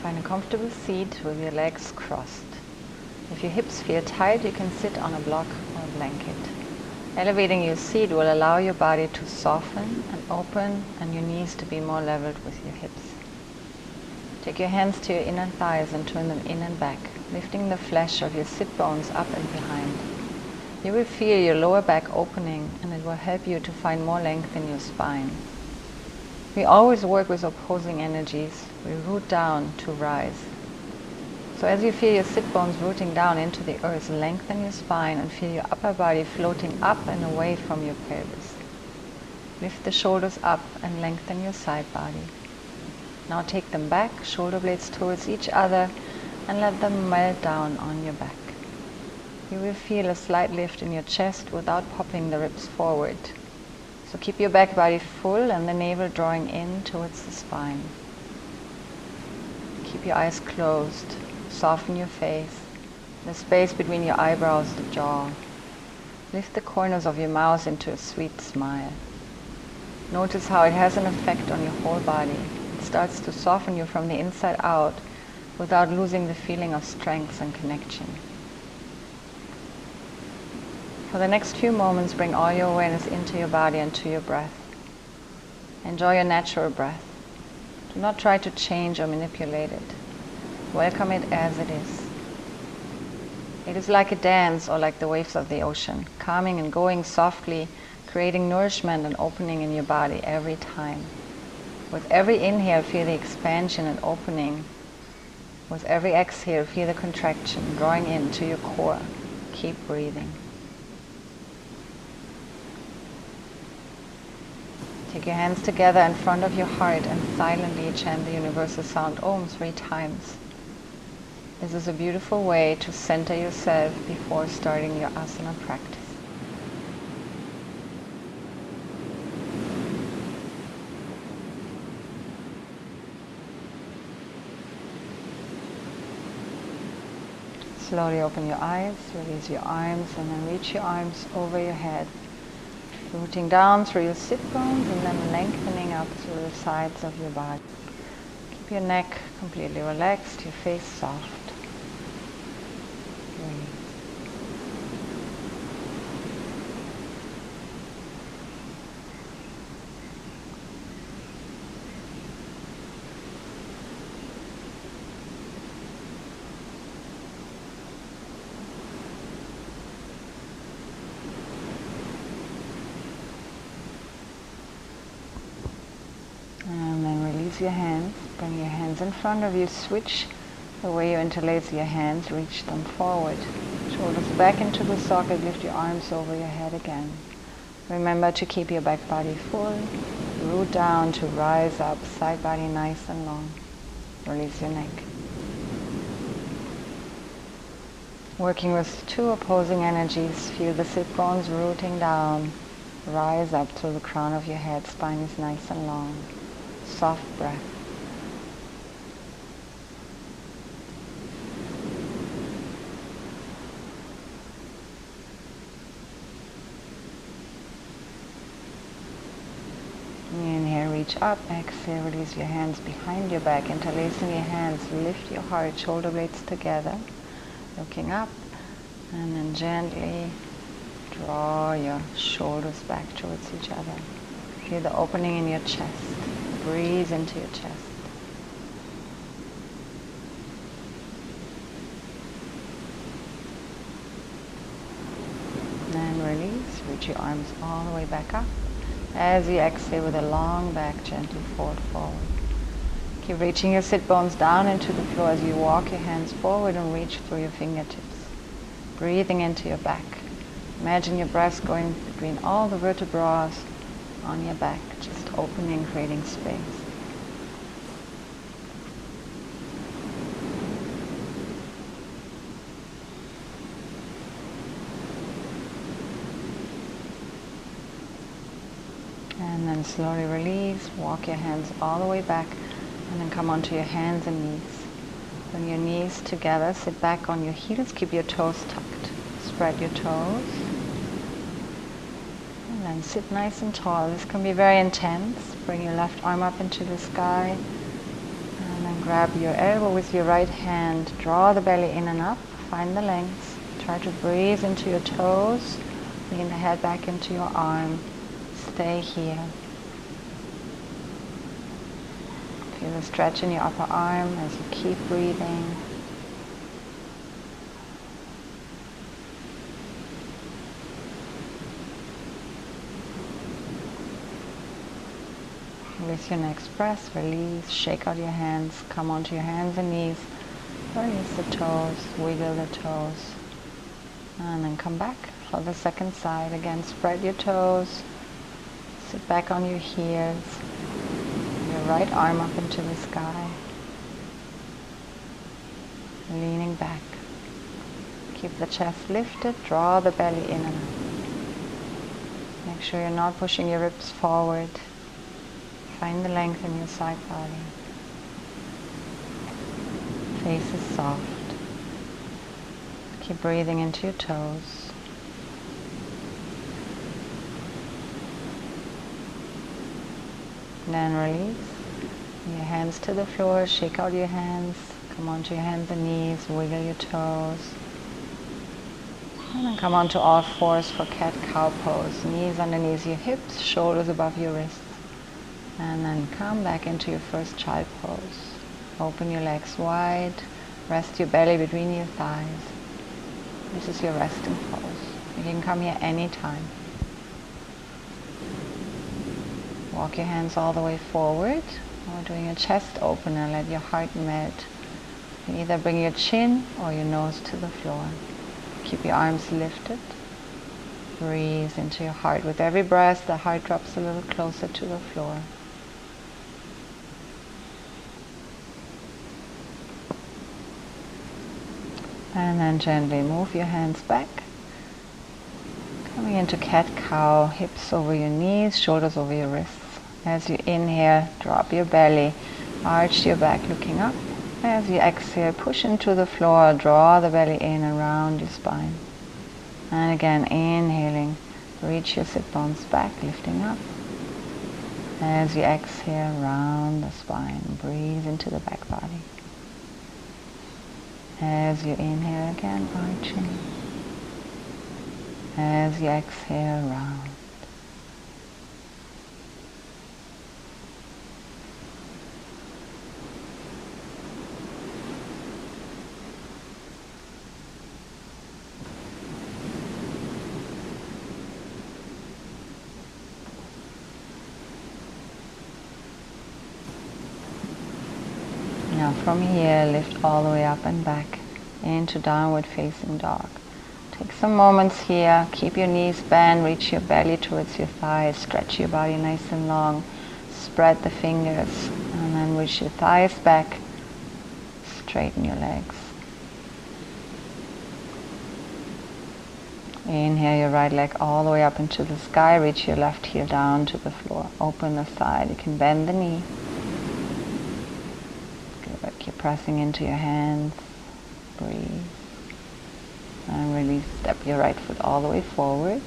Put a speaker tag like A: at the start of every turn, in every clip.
A: Find a comfortable seat with your legs crossed. If your hips feel tight, you can sit on a block or a blanket. Elevating your seat will allow your body to soften and open and your knees to be more leveled with your hips. Take your hands to your inner thighs and turn them in and back, lifting the flesh of your sit bones up and behind. You will feel your lower back opening, and it will help you to find more length in your spine. We always work with opposing energies. We root down to rise. So as you feel your sit bones rooting down into the earth, lengthen your spine and feel your upper body floating up and away from your pelvis. Lift the shoulders up and lengthen your side body. Now take them back, shoulder blades towards each other, and let them melt down on your back. You will feel a slight lift in your chest without popping the ribs forward. So keep your back body full and the navel drawing in towards the spine. Keep your eyes closed. Soften your face, the space between your eyebrows, the jaw. Lift the corners of your mouth into a sweet smile. Notice how it has an effect on your whole body. It starts to soften you from the inside out without losing the feeling of strength and connection. For the next few moments, bring all your awareness into your body and to your breath. Enjoy your natural breath. Do not try to change or manipulate it. Welcome it as it is. It is like a dance or like the waves of the ocean, coming and going softly, creating nourishment and opening in your body every time. With every inhale, feel the expansion and opening. With every exhale, feel the contraction, drawing into your core. Keep breathing. Take your hands together in front of your heart and silently chant the universal sound Om 3 times. This is a beautiful way to center yourself before starting your asana practice. Slowly open your eyes, release your arms, and then reach your arms over your head. Rooting down through your sit bones and then lengthening up through the sides of your body. Keep your neck completely relaxed, your face soft. Breathe. And then release your hands. Bring your hands in front of you. Switch the way you interlace your hands. Reach them forward. Shoulders back into the socket. Lift your arms over your head again. Remember to keep your back body full. Root down to rise up. Side body nice and long. Release your neck. Working with two opposing energies. Feel the sit bones rooting down. Rise up to the crown of your head. Spine is nice and long. Soft breath. Inhale, reach up. Exhale, release your hands behind your back. Interlacing your hands, lift your heart, shoulder blades together. Looking up. And then gently draw your shoulders back towards each other. Feel the opening in your chest. Breathe into your chest. And release. Reach your arms all the way back up. As you exhale with a long back, gently fold forward. Keep reaching your sit bones down into the floor as you walk your hands forward and reach through your fingertips. Breathing into your back. Imagine your breath going between all the vertebrae on your back, just opening, creating space. And then slowly release, walk your hands all the way back, and then come onto your hands and knees. Bring your knees together, sit back on your heels, keep your toes tucked. Spread your toes. And then sit nice and tall. This can be very intense. Bring your left arm up into the sky. And then grab your elbow with your right hand, draw the belly in and up, find the length. Try to breathe into your toes, lean the head back into your arm, stay here. Feel the stretch in your upper arm as you keep breathing. With your next breath, release, shake out your hands, come onto your hands and knees, release the toes, wiggle the toes, and then come back for the second side. Again, spread your toes, sit back on your heels, your right arm up into the sky, leaning back. Keep the chest lifted, draw the belly in and up. Make sure you're not pushing your ribs forward. Find the length in your side body. Face is soft. Keep breathing into your toes. Then release. Your hands to the floor, shake out your hands. Come onto your hands and knees, wiggle your toes. And then come onto all fours for cat-cow pose. Knees underneath your hips, shoulders above your wrists. And then come back into your first child pose. Open your legs wide, rest your belly between your thighs. This is your resting pose. You can come here anytime. Walk your hands all the way forward, or doing a chest opener, let your heart melt. You either bring your chin or your nose to the floor. Keep your arms lifted. Breathe into your heart. With every breath, the heart drops a little closer to the floor. And then gently move your hands back. Coming into cat-cow, hips over your knees, shoulders over your wrists. As you inhale, drop your belly, arch your back looking up. As you exhale, push into the floor, draw the belly in around your spine. And again, inhaling, reach your sit bones back, lifting up. As you exhale, round the spine, breathe into the back body. As you inhale again, arching. As you exhale, round. Now from here, lift all the way up and back into downward facing dog. Take some moments here, keep your knees bent, reach your belly towards your thighs, stretch your body nice and long, spread the fingers, and then reach your thighs back, straighten your legs. Inhale your right leg all the way up into the sky, reach your left heel down to the floor, open the side, you can bend the knee. Keep pressing into your hands, breathe, and release. Step your right foot all the way forward.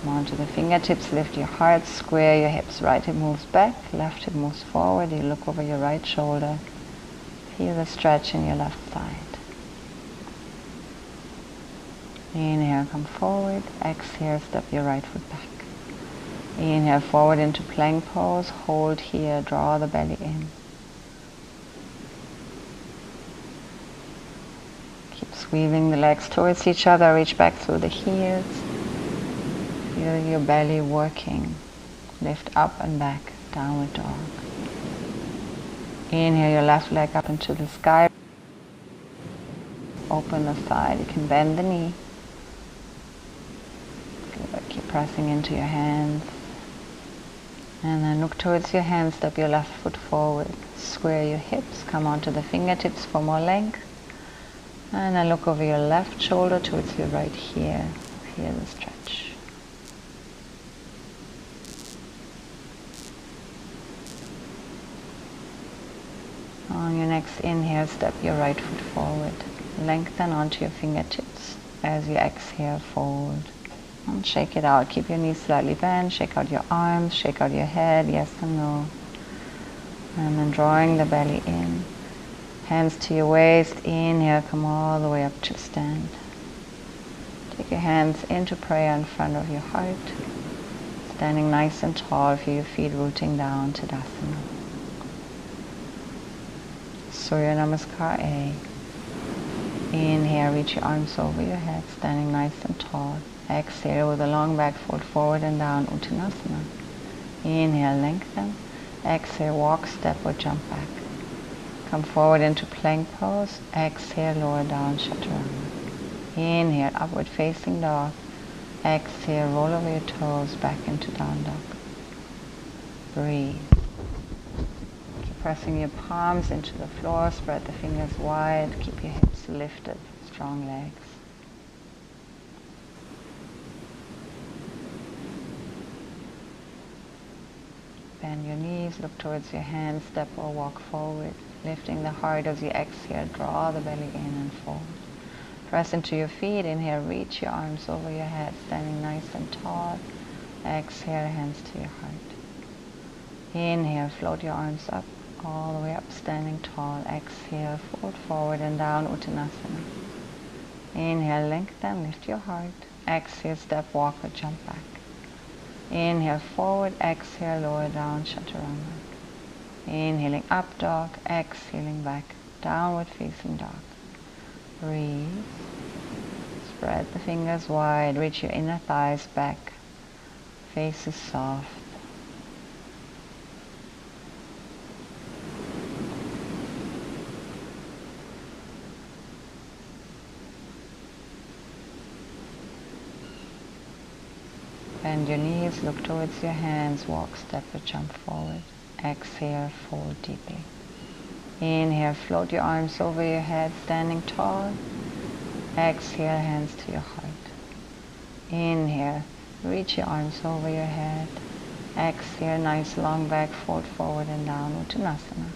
A: Come onto the fingertips, lift your heart, square your hips. Right hip moves back, left hip moves forward. You look over your right shoulder. Feel the stretch in your left side. Inhale, come forward. Exhale, step your right foot back. Inhale, forward into plank pose. Hold here, draw the belly in. Weaving the legs towards each other, reach back through the heels. Feel your belly working. Lift up and back, downward dog. Inhale your left leg up into the sky. Open the side, you can bend the knee. Good. Keep pressing into your hands. And then look towards your hands, step your left foot forward. Square your hips, come onto the fingertips for more length. And then look over your left shoulder towards your right here. Feel the stretch. On your next inhale, step your right foot forward. Lengthen onto your fingertips. As you exhale, fold. And shake it out. Keep your knees slightly bent. Shake out your arms. Shake out your head. Yes and no. And then drawing the belly in. Hands to your waist. Inhale, come all the way up to stand. Take your hands into prayer in front of your heart. Standing nice and tall, feel your feet rooting down to Tadasana. Surya Namaskar A. Inhale, reach your arms over your head, standing nice and tall. Exhale with a long back fold forward and down, Uttanasana. Inhale, lengthen. Exhale, walk, step or jump back. Come forward into plank pose. Exhale, lower down, Chaturanga. Inhale, upward facing dog. Exhale, roll over your toes back into down dog. Breathe. Keep pressing your palms into the floor, spread the fingers wide, keep your hips lifted, strong legs. Bend your knees, look towards your hands, step or walk forward, lifting the heart as you exhale, draw the belly in and forward. Press into your feet, inhale, reach your arms over your head, standing nice and tall. Exhale, hands to your heart. Inhale, float your arms up, all the way up, standing tall. Exhale, fold forward and down, Uttanasana. Inhale, lengthen, lift your heart. Exhale, step, walk or jump back. Inhale, forward, exhale, lower down, Chaturanga. Inhaling up dog, exhaling back, downward facing dog. Breathe. Spread the fingers wide, reach your inner thighs back. Face is soft. Bend your knees, look towards your hands, walk, step or jump forward. Exhale, fold deeply. Inhale, float your arms over your head, standing tall. Exhale, hands to your heart. Inhale, reach your arms over your head. Exhale, nice long back, fold forward and down, Uttanasana.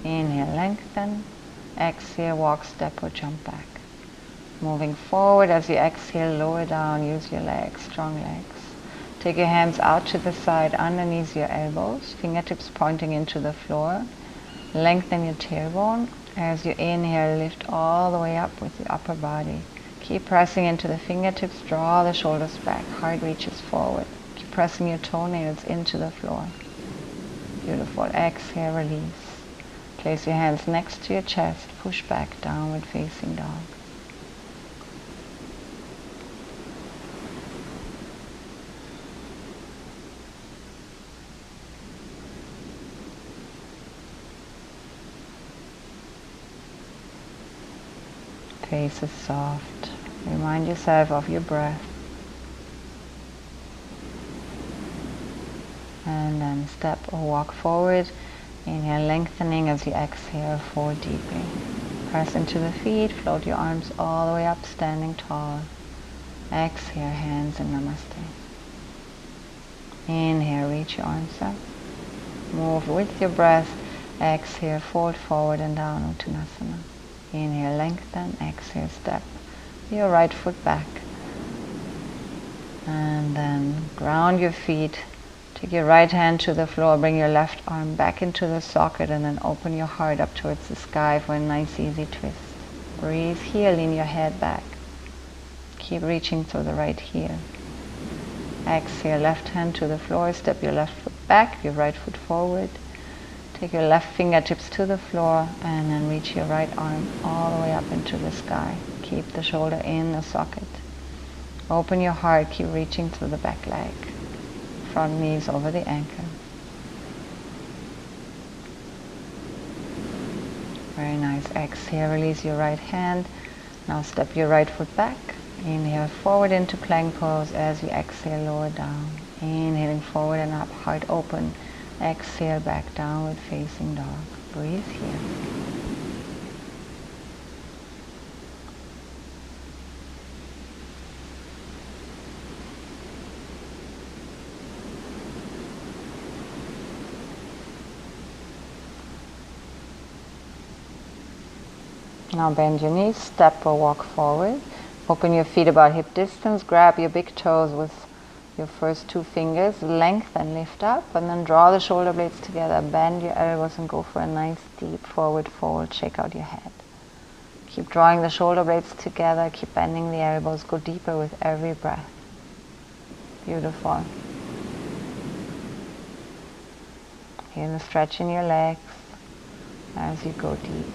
A: Inhale, lengthen. Exhale, walk, step or jump back. Moving forward as you exhale, lower down, use your legs, strong legs. Take your hands out to the side, underneath your elbows, fingertips pointing into the floor. Lengthen your tailbone. As you inhale, lift all the way up with your upper body. Keep pressing into the fingertips, draw the shoulders back, heart reaches forward. Keep pressing your toenails into the floor. Beautiful. Exhale, release. Place your hands next to your chest, push back, downward facing dog. Face is soft. Remind yourself of your breath. And then step or walk forward. Inhale, lengthening as you exhale, forward deeply. Press into the feet, float your arms all the way up, standing tall. Exhale, hands in Namaste. Inhale, reach your arms up. Move with your breath. Exhale, fold forward and down, Uttanasana. Inhale, lengthen, exhale, step your right foot back. And then ground your feet. Take your right hand to the floor, bring your left arm back into the socket and then open your heart up towards the sky for a nice easy twist. Breathe here, lean your head back. Keep reaching through the right heel. Exhale, left hand to the floor, step your left foot back, your right foot forward. Take your left fingertips to the floor and then reach your right arm all the way up into the sky. Keep the shoulder in the socket. Open your heart, keep reaching through the back leg. Front knees over the ankle. Very nice. Exhale, release your right hand. Now step your right foot back. Inhale forward into plank pose as you exhale, lower down. Inhaling forward and up, heart open. Exhale, back downward facing dog. Breathe here. Now bend your knees, step or walk forward. Open your feet about hip distance, grab your big toes with Your first two fingers, lengthen, lift up, and then draw the shoulder blades together. Bend your elbows and go for a nice deep forward fold. Shake out your head. Keep drawing the shoulder blades together. Keep bending the elbows. Go deeper with every breath. Beautiful. Feel the stretch in your legs as you go deep.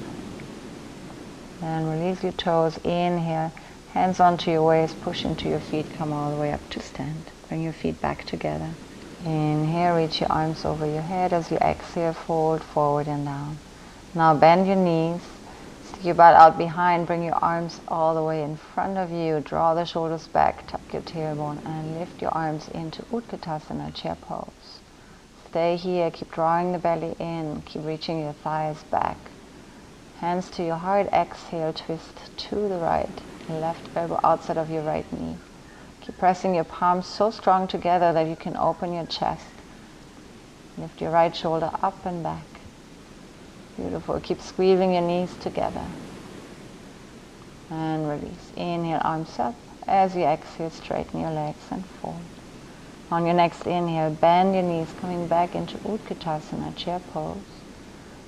A: And release your toes. Inhale. Hands onto your waist. Push into your feet. Come all the way up to stand. Bring your feet back together. Inhale. Reach your arms over your head. As you exhale, fold forward and down. Now bend your knees. Stick your butt out behind. Bring your arms all the way in front of you. Draw the shoulders back. Tuck your tailbone and lift your arms into Utkatasana, chair pose. Stay here. Keep drawing the belly in. Keep reaching your thighs back. Hands to your heart. Exhale. Twist to the right. Left elbow outside of your right knee. Keep pressing your palms so strong together that you can open your chest. Lift your right shoulder up and back. Beautiful. Keep squeezing your knees together. And release. Inhale, arms up. As you exhale, straighten your legs and fold. On your next inhale, bend your knees, coming back into Utkatasana, chair pose.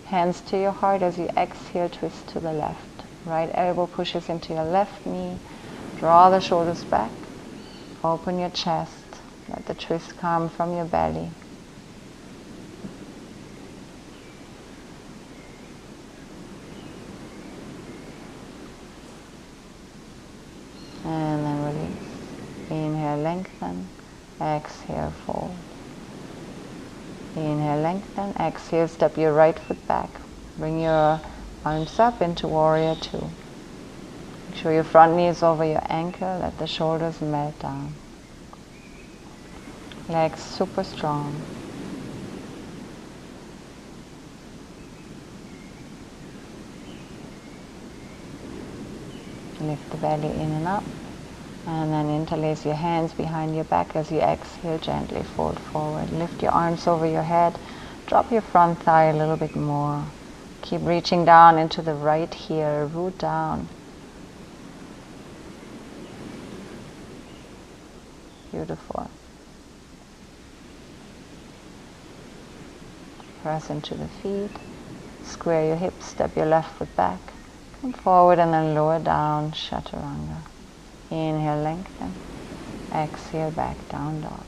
A: Hands to your heart. As you exhale, twist to the left. Right elbow pushes into your left knee. Draw the shoulders back. Open your chest. Let the twist come from your belly. And then release. Inhale, lengthen. Exhale, fold. Inhale, lengthen. Exhale, step your right foot back. Bring your arms up into warrior two. Make sure your front knee is over your ankle. Let the shoulders melt down. Legs super strong. Lift the belly in and up. And then interlace your hands behind your back. As you exhale, gently fold forward. Lift your arms over your head. Drop your front thigh a little bit more. Keep reaching down into the right heel. Root down. Beautiful. Press into the feet. Square your hips. Step your left foot back. Come forward and then lower down. Chaturanga. Inhale, lengthen. Exhale, back, down dog.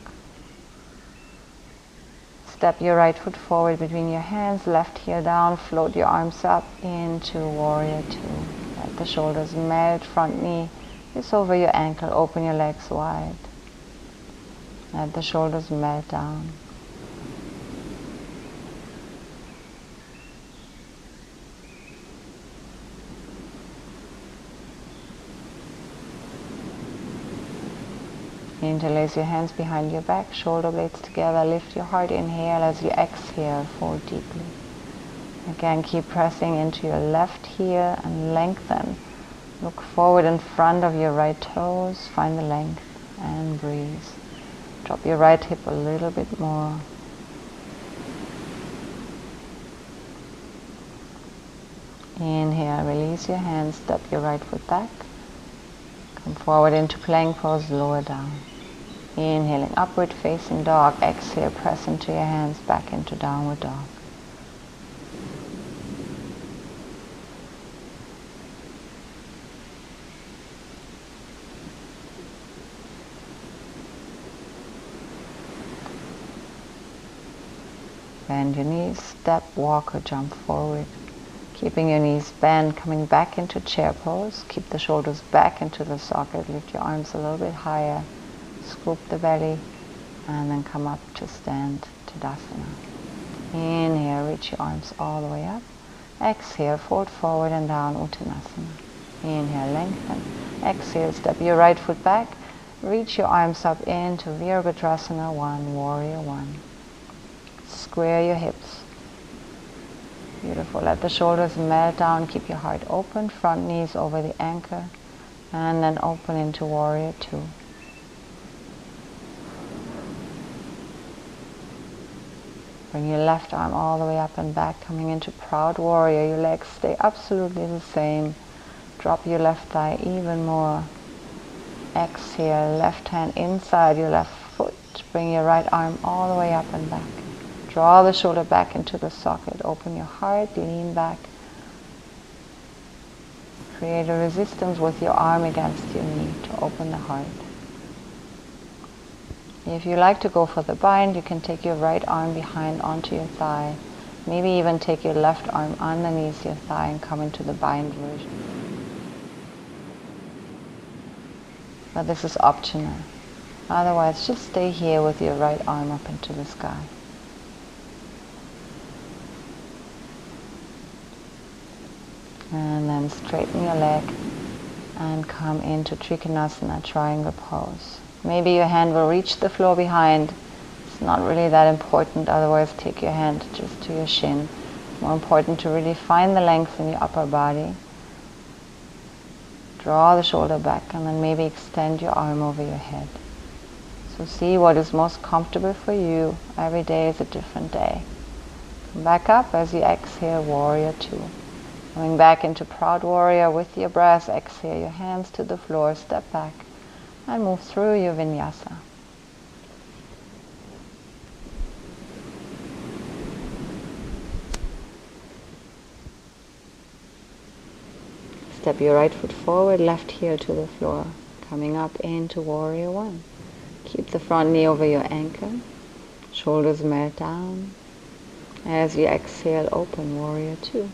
A: Step your right foot forward between your hands, left heel down, float your arms up into warrior two. Let the shoulders melt, front knee is over your ankle, open your legs wide. Let the shoulders melt down. Interlace your hands behind your back, shoulder blades together, lift your heart, inhale. As you exhale, fold deeply. Again, keep pressing into your left heel and lengthen. Look forward in front of your right toes, find the length and breathe. Drop your right hip a little bit more. Inhale, release your hands, step your right foot back. Come forward into plank pose, lower down. Inhaling, upward facing dog. Exhale, press into your hands, back into downward dog. Bend your knees, step, walk or jump forward. Keeping your knees bent, coming back into chair pose. Keep the shoulders back into the socket. Lift your arms a little bit higher. Scoop the belly. And then come up to stand, Tadasana. Inhale, reach your arms all the way up. Exhale, fold forward and down, Uttanasana. Inhale, lengthen. Exhale, step your right foot back. Reach your arms up into Virabhadrasana 1, warrior 1. Square your hips. Beautiful. Let the shoulders melt down. Keep your heart open. Front knees over the ankle. And then open into warrior 2. Bring your left arm all the way up and back, coming into proud warrior. Your legs stay absolutely the same. Drop your left thigh even more. Exhale, left hand inside your left foot. chest. Bring your right arm all the way up and back. Draw the shoulder back into the socket. Open your heart, lean back. Create a resistance with your arm against your knee to open the heart. If you like to go for the bind, you can take your right arm behind onto your thigh. Maybe even take your left arm underneath your thigh and come into the bind version. But this is optional. Otherwise, just stay here with your right arm up into the sky. And then straighten your leg and come into Trikonasana, triangle pose. Maybe your hand will reach the floor behind. It's not really that important, otherwise take your hand just to your shin. More important to really find the length in your upper body. Draw the shoulder back and then maybe extend your arm over your head. So see what is most comfortable for you. Every day is a different day. Come back up as you exhale, warrior two. Coming back into proud warrior with your breath. Exhale your hands to the floor, step back and move through your vinyasa. Step your right foot forward, left heel to the floor. Coming up into warrior one. Keep the front knee over your ankle. Shoulders melt down. As you exhale, open warrior two.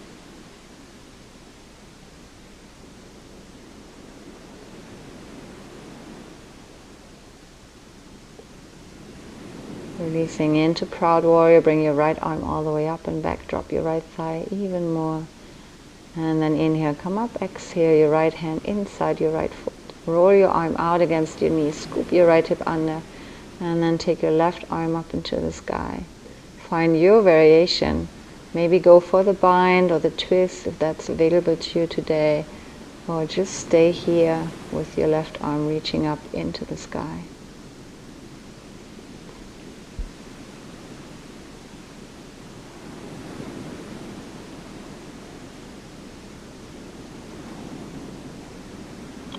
A: Releasing into proud warrior, bring your right arm all the way up and back, drop your right thigh even more. And then inhale, come up, exhale your right hand inside your right foot. Roll your arm out against your knee, scoop your right hip under, and then take your left arm up into the sky. Find your variation. Maybe go for the bind or the twist if that's available to you today, or just stay here with your left arm reaching up into the sky.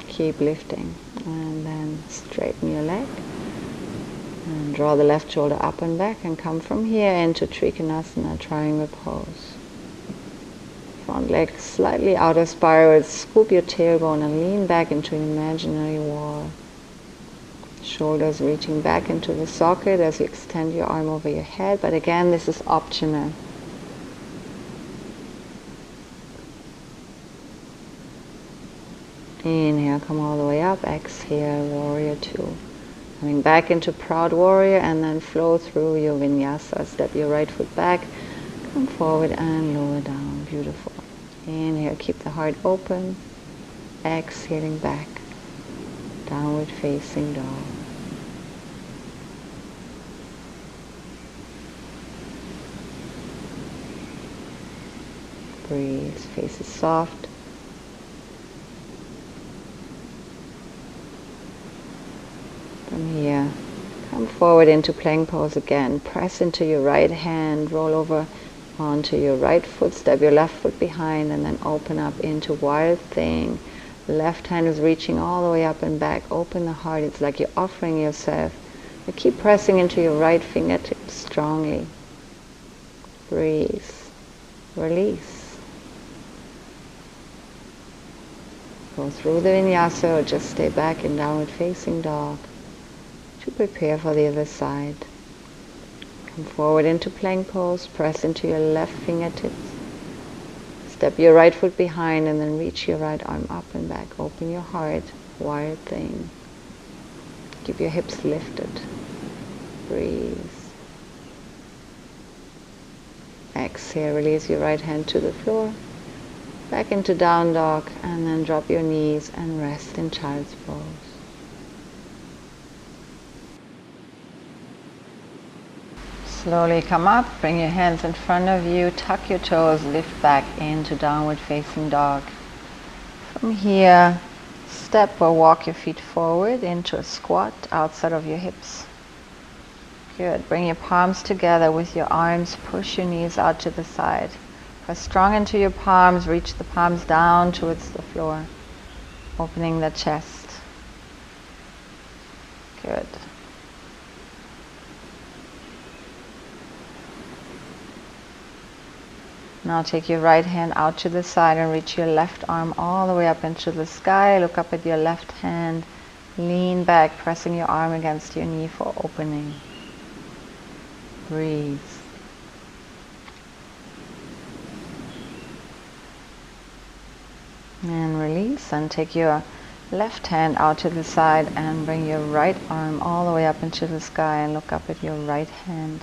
A: Keep lifting and then straighten your leg and draw the left shoulder up and back and come from here into Trikonasana, triangle pose. Front leg slightly out of spiral, scoop your tailbone and lean back into an imaginary wall. Shoulders reaching back into the socket as you extend your arm over your head, but again this is optional. Inhale, come all the way up, exhale, warrior two. Coming back into proud warrior and then flow through your vinyasa. Step your right foot back, come forward and lower down, beautiful. Inhale, keep the heart open, exhaling back, downward facing dog. Breathe, face is soft. From here, come forward into plank pose again. Press into your right hand, roll over onto your right foot, step your left foot behind, and then open up into wild thing. Left hand is reaching all the way up and back. Open the heart. It's like you're offering yourself. But keep pressing into your right fingertips strongly. Breathe. Release. Go through the vinyasa or just stay back in downward facing dog to prepare for the other side. Come forward into plank pose, press into your left fingertips. Step your right foot behind and then reach your right arm up and back. Open your heart, wild thing. Keep your hips lifted. Breathe. Exhale, release your right hand to the floor. Back into down dog and then drop your knees and rest in child's pose. Slowly come up, bring your hands in front of you, tuck your toes, lift back into downward facing dog. From here, step or walk your feet forward into a squat outside of your hips. Good. Bring your palms together with your arms, push your knees out to the side. Press strong into your palms, reach the palms down towards the floor, opening the chest. Good. Now take your right hand out to the side and reach your left arm all the way up into the sky. Look up at your left hand. Lean back, pressing your arm against your knee for opening. Breathe. And release, and take your left hand out to the side and bring your right arm all the way up into the sky and look up at your right hand.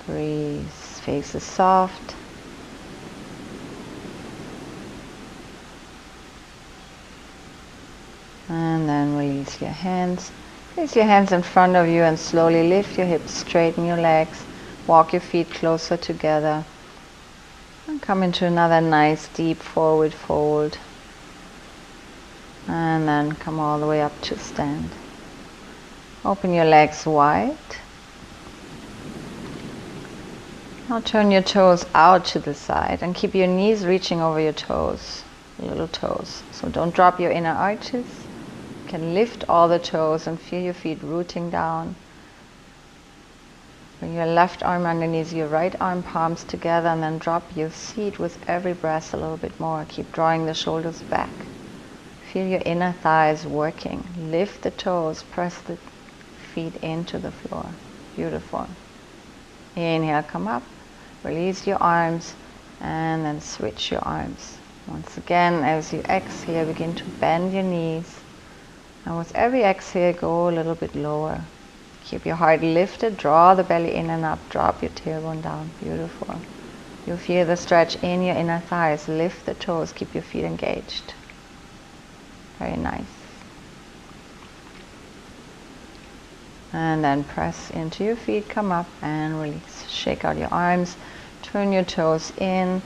A: Breathe. Face is soft. And then release your hands. Place your hands in front of you and slowly lift your hips, straighten your legs, walk your feet closer together. And come into another nice deep forward fold. And then come all the way up to stand. Open your legs wide. Now turn your toes out to the side and keep your knees reaching over your toes, little toes. So don't drop your inner arches. You can lift all the toes and feel your feet rooting down. Bring your left arm underneath your right arm, palms together, and then drop your seat with every breath a little bit more. Keep drawing the shoulders back. Feel your inner thighs working. Lift the toes, press the feet into the floor. Beautiful. Inhale, come up. Release your arms and then switch your arms. Once again, as you exhale, begin to bend your knees. And with every exhale, go a little bit lower. Keep your heart lifted, draw the belly in and up, drop your tailbone down. Beautiful. You feel the stretch in your inner thighs. Lift the toes, keep your feet engaged. Very nice. And then press into your feet, come up and release. Shake out your arms, turn your toes in.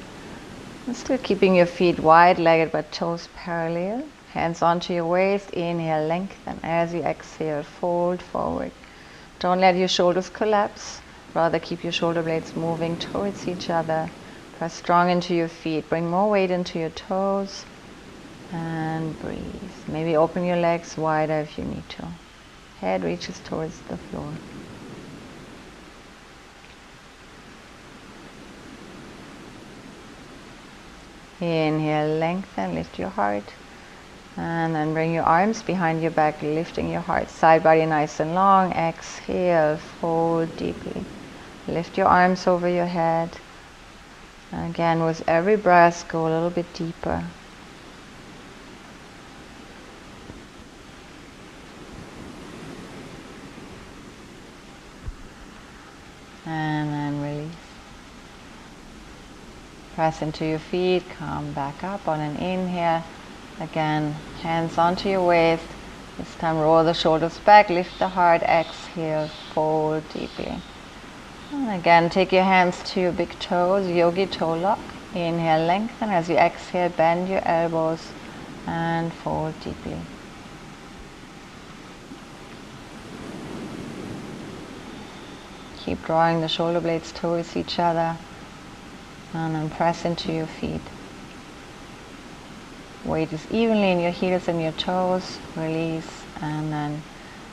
A: And still keeping your feet wide-legged but toes parallel. Hands onto your waist, inhale, lengthen. As you exhale, fold forward. Don't let your shoulders collapse. Rather keep your shoulder blades moving towards each other. Press strong into your feet. Bring more weight into your toes. And breathe. Maybe open your legs wider if you need to. Head reaches towards the floor. Inhale, lengthen, lift your heart. And then bring your arms behind your back, lifting your heart. Side body nice and long. Exhale, fold deeply. Lift your arms over your head. And again, with every breath, go a little bit deeper. And then release. Press into your feet, come back up on an inhale. Again, hands onto your waist. This time roll the shoulders back, lift the heart, exhale, fold deeply. And again, take your hands to your big toes, yogi toe lock. Inhale, lengthen. As you exhale, bend your elbows and fold deeply. Keep drawing the shoulder blades towards each other. And then press into your feet. Weight is evenly in your heels and your toes. Release and then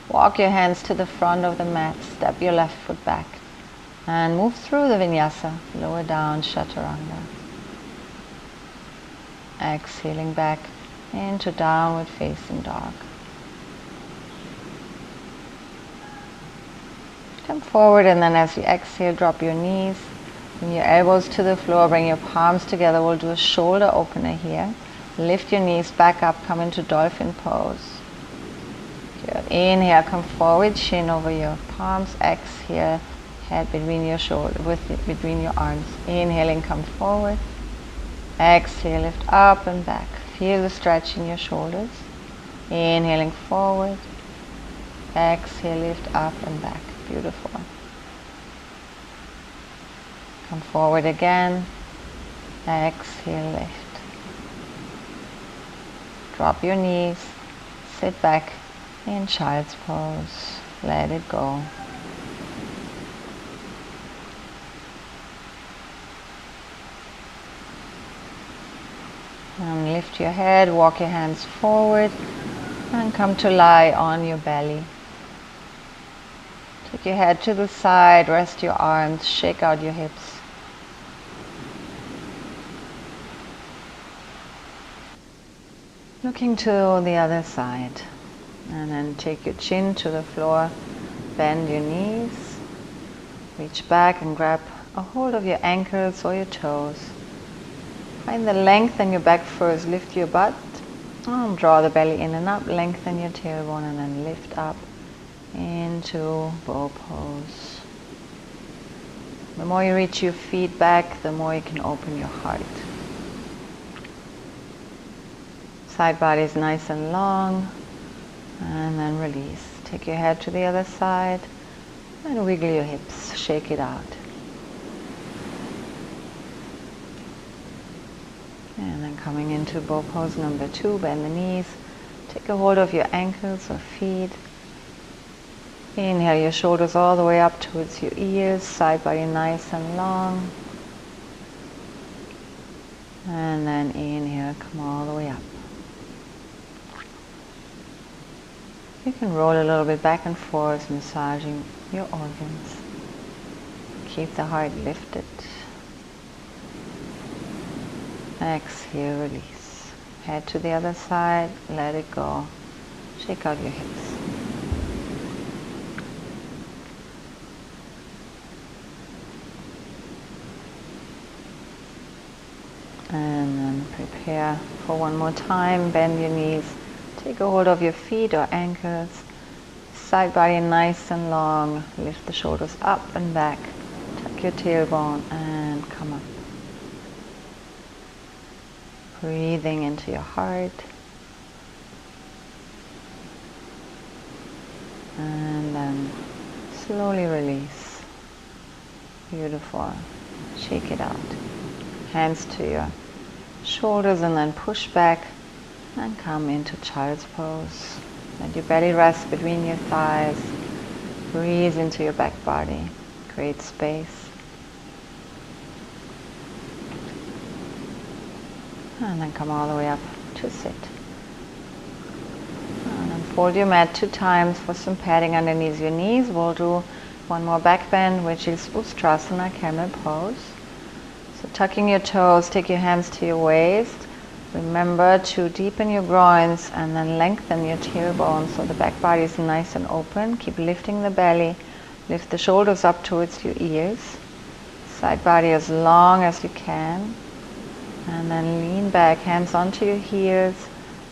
A: walk your hands to the front of the mat. Step your left foot back and move through the vinyasa. Lower down, chaturanga. Exhaling back into downward facing dog. Come forward and then as you exhale, drop your knees. Bring your elbows to the floor, bring your palms together. We'll do a shoulder opener here. Lift your knees back up, come into dolphin pose. Good. Inhale, come forward, chin over your palms. Exhale, head between your shoulders, between your arms. Inhaling, come forward. Exhale, lift up and back. Feel the stretch in your shoulders. Inhaling forward. Exhale, lift up and back. Beautiful. Come forward again. Exhale, lift. Drop your knees. Sit back in child's pose. Let it go. And lift your head, walk your hands forward and come to lie on your belly. Take your head to the side, rest your arms, shake out your hips. Looking to the other side. And then take your chin to the floor, bend your knees, reach back and grab a hold of your ankles or your toes. Find the length in your back first, lift your butt, and draw the belly in and up, lengthen your tailbone and then lift up into bow pose. The more you reach your feet back, the more you can open your heart. Side body is nice and long, and then release. Take your head to the other side and wiggle your hips, shake it out. And then coming into bow pose number 2, bend the knees, take a hold of your ankles or feet. Inhale your shoulders all the way up towards your ears, side body nice and long. And then inhale, come all the way up. You can roll a little bit back and forth, massaging your organs. Keep the heart lifted. Exhale, release. Head to the other side, let it go. Shake out your hips. And then prepare for one more time. Bend your knees. Take a hold of your feet or ankles. Side body nice and long. Lift the shoulders up and back. Tuck your tailbone and come up. Breathing into your heart. And then slowly release. Beautiful. Shake it out. Hands to your shoulders and then push back and come into child's pose. Let your belly rest between your thighs. Breathe into your back body. Create space. And then come all the way up to sit. And then fold your mat 2 times for some padding underneath your knees. We'll do one more back bend, which is Ustrasana, camel pose. So tucking your toes, take your hands to your waist. Remember to deepen your groins and then lengthen your tailbone so the back body is nice and open. Keep lifting the belly. Lift the shoulders up towards your ears. Side body as long as you can. And then lean back, hands onto your heels.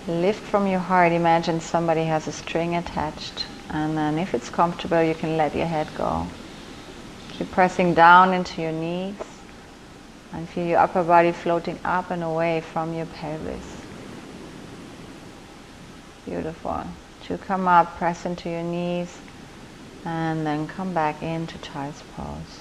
A: Lift from your heart. Imagine somebody has a string attached. And then if it's comfortable, you can let your head go. Keep pressing down into your knees. And feel your upper body floating up and away from your pelvis. Beautiful. To come up, press into your knees. And then come back into child's pose.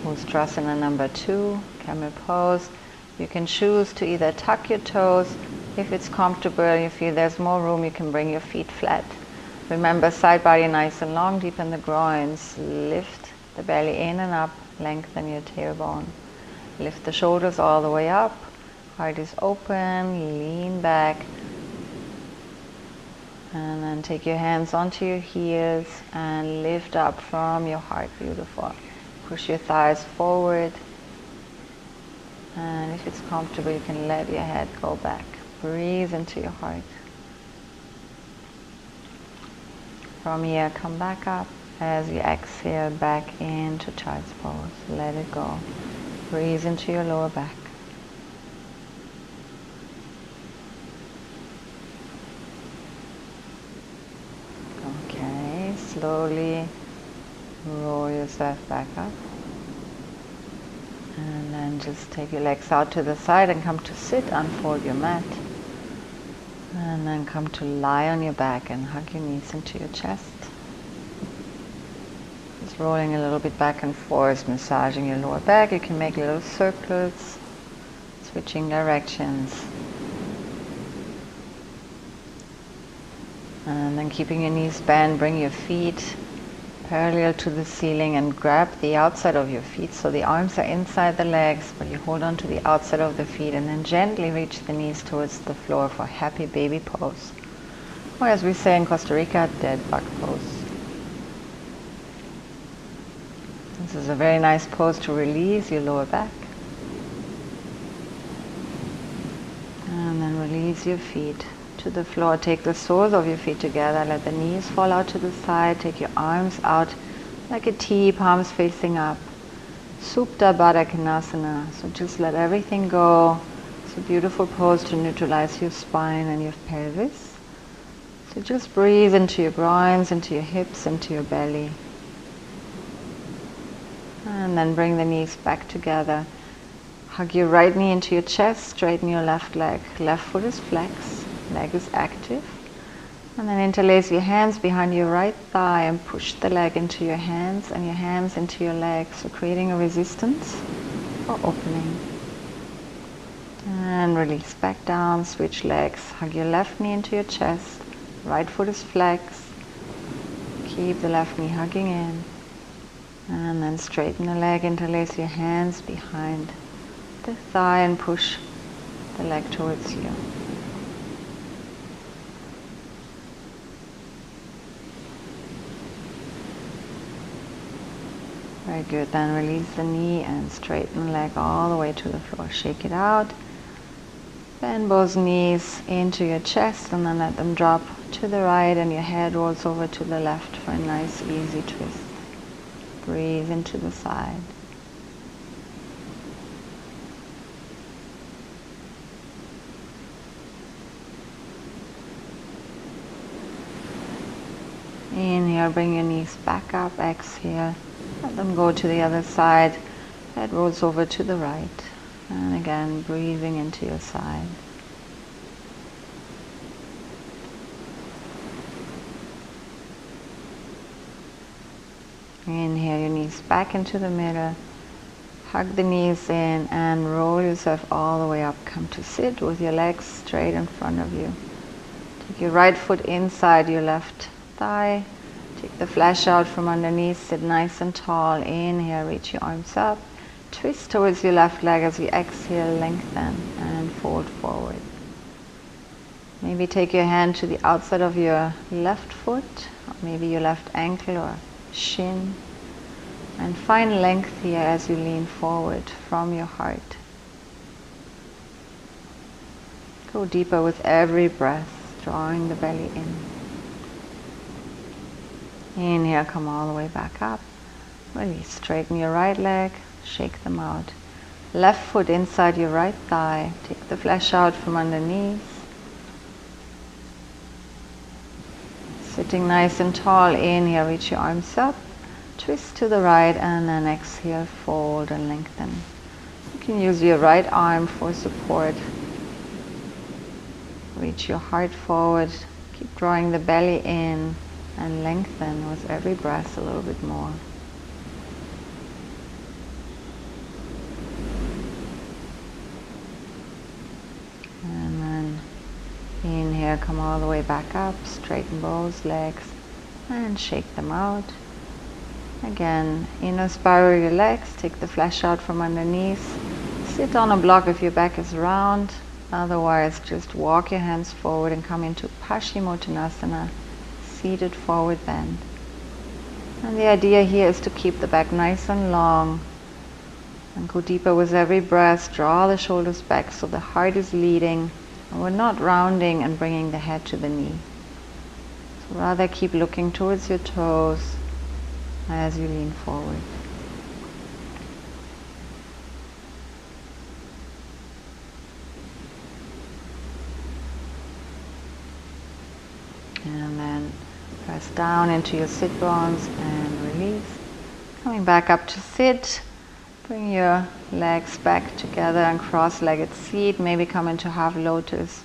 A: Ustrasana number 2, camel pose. You can choose to either tuck your toes. If it's comfortable, you feel there's more room, you can bring your feet flat. Remember, side body nice and long, deepen the groins. Lift the belly in and up, lengthen your tailbone. Lift the shoulders all the way up. Heart is open, lean back. And then take your hands onto your heels and lift up from your heart. Beautiful. Push your thighs forward. And if it's comfortable, you can let your head go back. Breathe into your heart. From here, come back up. As you exhale, back into child's pose. Let it go. Breathe into your lower back. Okay, slowly roll yourself back up. And then just take your legs out to the side and come to sit, unfold your mat. And then come to lie on your back and hug your knees into your chest. Just rolling a little bit back and forth, massaging your lower back. You can make little circles, switching directions. And then keeping your knees bent, bring your feet parallel to the ceiling, and grab the outside of your feet. So the arms are inside the legs, but you hold on to the outside of the feet, and then gently reach the knees towards the floor for happy baby pose. Or as we say in Costa Rica, dead bug pose. This is a very nice pose to release your lower back. And then release your feet to the floor. Take the soles of your feet together. Let the knees fall out to the side. Take your arms out like a T, palms facing up. Supta Baddha Konasana. So just let everything go. It's a beautiful pose to neutralize your spine and your pelvis. So just breathe into your groins, into your hips, into your belly. And then bring the knees back together. Hug your right knee into your chest, straighten your left leg. Left foot is flexed, leg is active. And then interlace your hands behind your right thigh and push the leg into your hands and your hands into your legs. So creating a resistance or opening. And release back down, switch legs. Hug your left knee into your chest. Right foot is flexed. Keep the left knee hugging in. And then straighten the leg, interlace your hands behind the thigh and push the leg towards you. Very good. Then release the knee and straighten the leg all the way to the floor. Shake it out. Bend both knees into your chest and then let them drop to the right, and your head rolls over to the left for a nice easy twist. Breathe into the side. Inhale, bring your knees back up. Exhale, let them go to the other side. Head rolls over to the right. And again, breathing into your side. Inhale your knees back into the middle. Hug the knees in and roll yourself all the way up. Come to sit with your legs straight in front of you. Take your right foot inside your left thigh. Take the flesh out from underneath. Sit nice and tall. Inhale, reach your arms up. Twist towards your left leg as you exhale, lengthen and fold forward. Maybe take your hand to the outside of your left foot, or maybe your left ankle or shin, and find length here as you lean forward from your heart. Go deeper with every breath, drawing the belly in. Inhale, come all the way back up. Release, straighten your right leg, shake them out. Left foot inside your right thigh, take the flesh out from underneath. Sitting nice and tall, inhale, reach your arms up, twist to the right, and then exhale, fold and lengthen. You can use your right arm for support. Reach your heart forward, keep drawing the belly in, and lengthen with every breath a little bit more. And then inhale, come all the way back up, straighten both legs and shake them out. Again, inner spiral your legs, take the flesh out from underneath. Sit on a block if your back is round, otherwise just walk your hands forward and come into Paschimottanasana, seated forward bend. And the idea here is to keep the back nice and long and go deeper with every breath. Draw the shoulders back so the heart is leading, and we're not rounding and bringing the head to the knee. So rather keep looking towards your toes as you lean forward. And then press down into your sit bones and release. Coming back up to sit. Bring your legs back together and cross-legged seat. Maybe come into half lotus.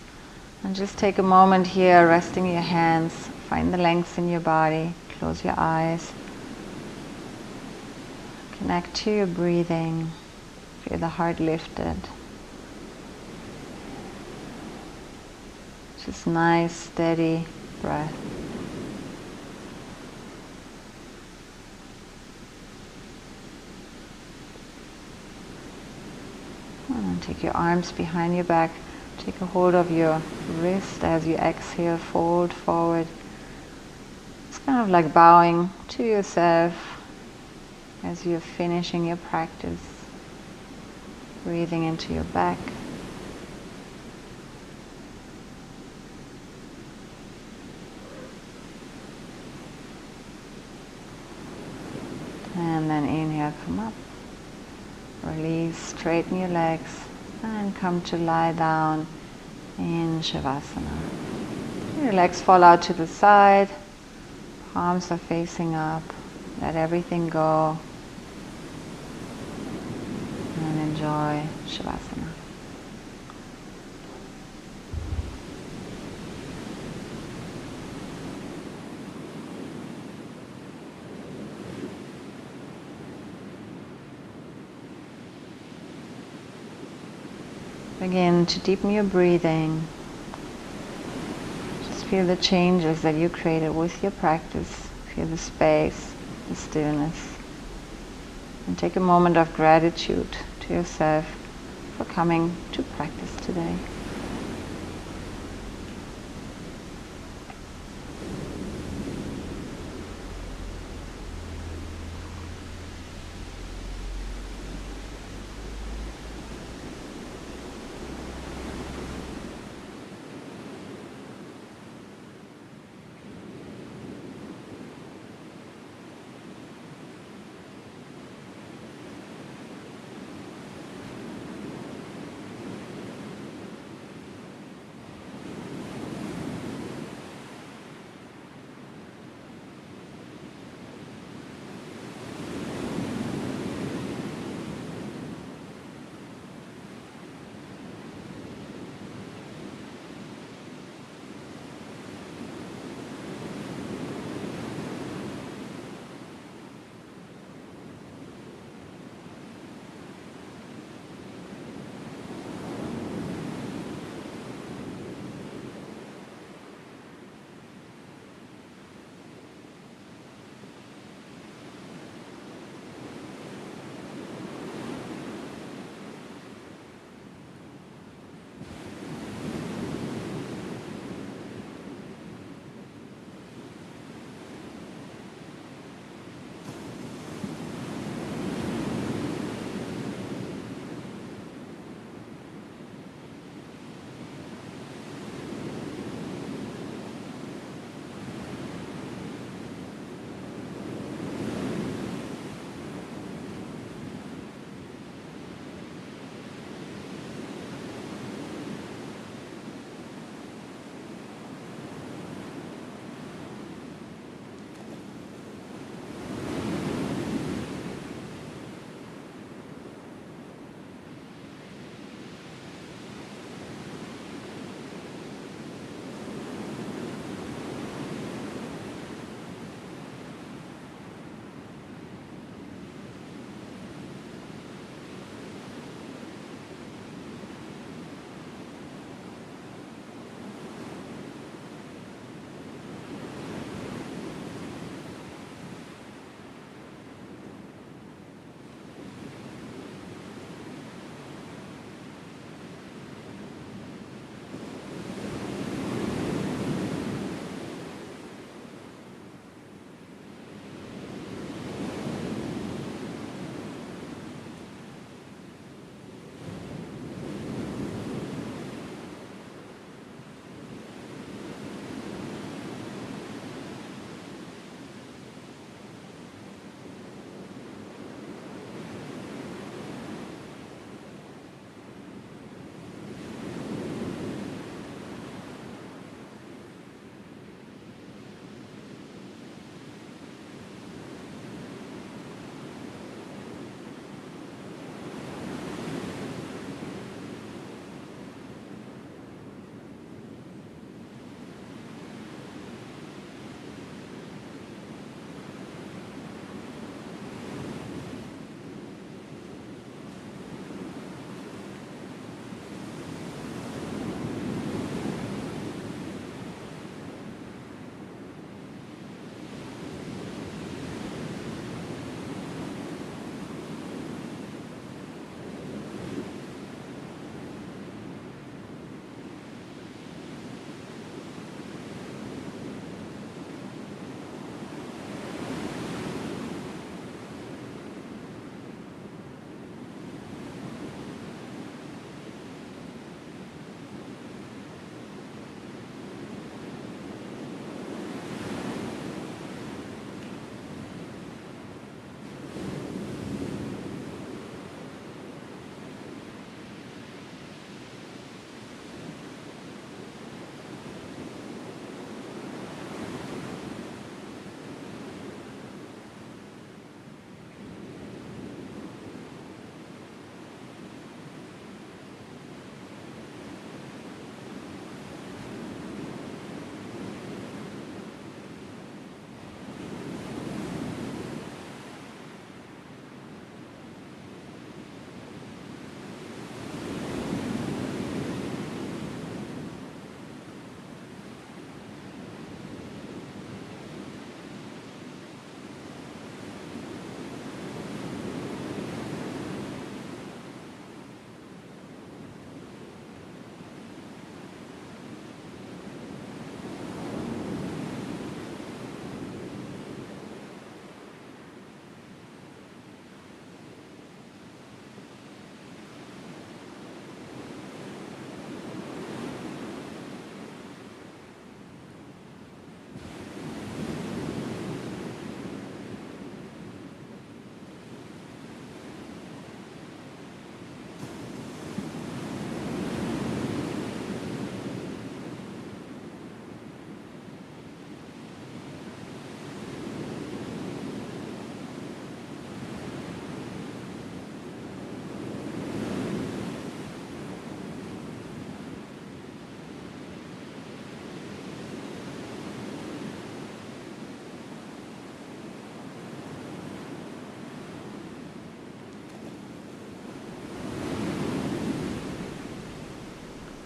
A: And just take a moment here, resting your hands. Find the length in your body. Close your eyes. Connect to your breathing. Feel the heart lifted. Just nice, steady breath. And take your arms behind your back. Take a hold of your wrist as you exhale, fold forward. It's kind of like bowing to yourself as you're finishing your practice. Breathing into your back. And then inhale, come up. Release, straighten your legs, and come to lie down in Shavasana. Your legs fall out to the side, palms are facing up. Let everything go, and enjoy Shavasana. Begin to deepen your breathing. Just feel the changes that you created with your practice. Feel the space, the stillness. And take a moment of gratitude to yourself for coming to practice today.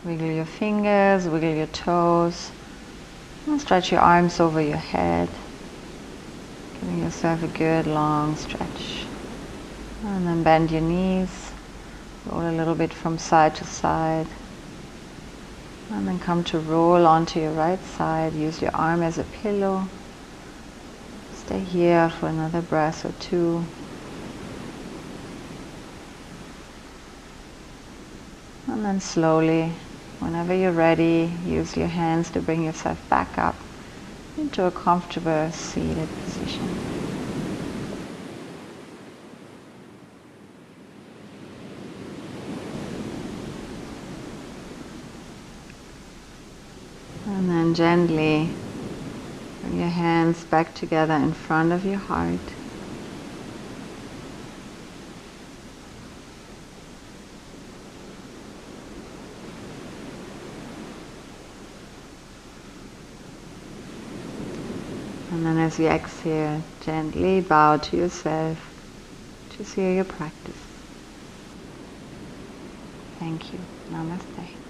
A: Wiggle your fingers, wiggle your toes, and stretch your arms over your head, giving yourself a good long stretch. And then bend your knees, roll a little bit from side to side, and then come to roll onto your right side. Use your arm as a pillow. Stay here for another breath or two. And then slowly, whenever you're ready, use your hands to bring yourself back up into a comfortable seated position. And then gently bring your hands back together in front of your heart. And then as you exhale, gently bow to yourself to seal your practice. Thank you. Namaste.